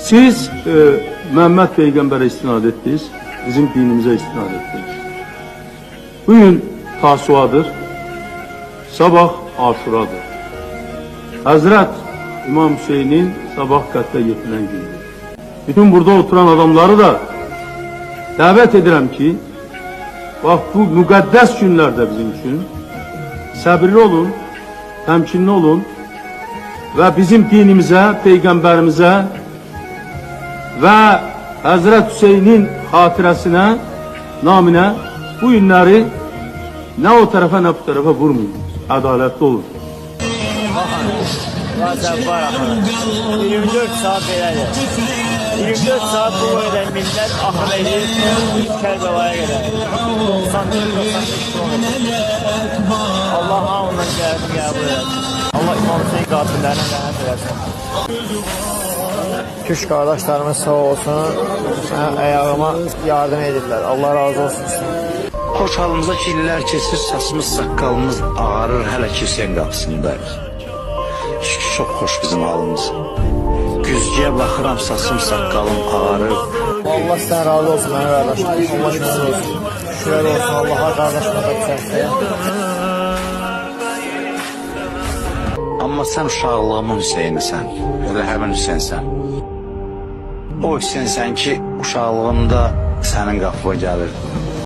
Siz Məhəmməd Peyğəmbərə istinad etdiniz, bizim dinimizə istinad etdiniz. Bugün Tasuadır, sabah Aşuradır. Həzrət İmam Hüseynin sabah qətlə yetirilən gündür. Bütün burada oturan adamları da dəvət edirəm ki, bax bu müqəddəs günlərdə bizim üçün səbirli olun, təmkinli olun və bizim dinimizə, Peyğəmbərimizə və Həzrət Hüseynin xatirəsinə, naminə bu günləri nə o tərəfə, nə bu tərəfə vurmayın. Ədalətli olun. Bazen var axı. 24 saat belədir. 24 saat bu boyda millet axır edir Kərbəlaya qədər. 94-95 km. Allah hamından qəbul eləsin. Allah İmam Hüseyin qatillərinə rəhmət eləsin. Türk qardaşlarımız sağ olsun, ayağıma yardım edirlər. Allah razı olsun. Xoş halımıza ki, illər keçir, saçımız, saqqalımız ağarır, hələ ki Hüseyin qapısındayıq. Çok hoş bizim halımız. Güzgüye baxıram, saçım, saqqalım ağarır. Allah sizden razı olsun, mənim qardaşım. Allah şükür olsun. Şükür olsun, Allah'a qardaşıma da güzəlsə. Amma sən uşaqlığımın Hüseynisən, elə həmin Hüseynsən. O Hüseynsən ki, uşaqlığımda sənin qapıya gəlir.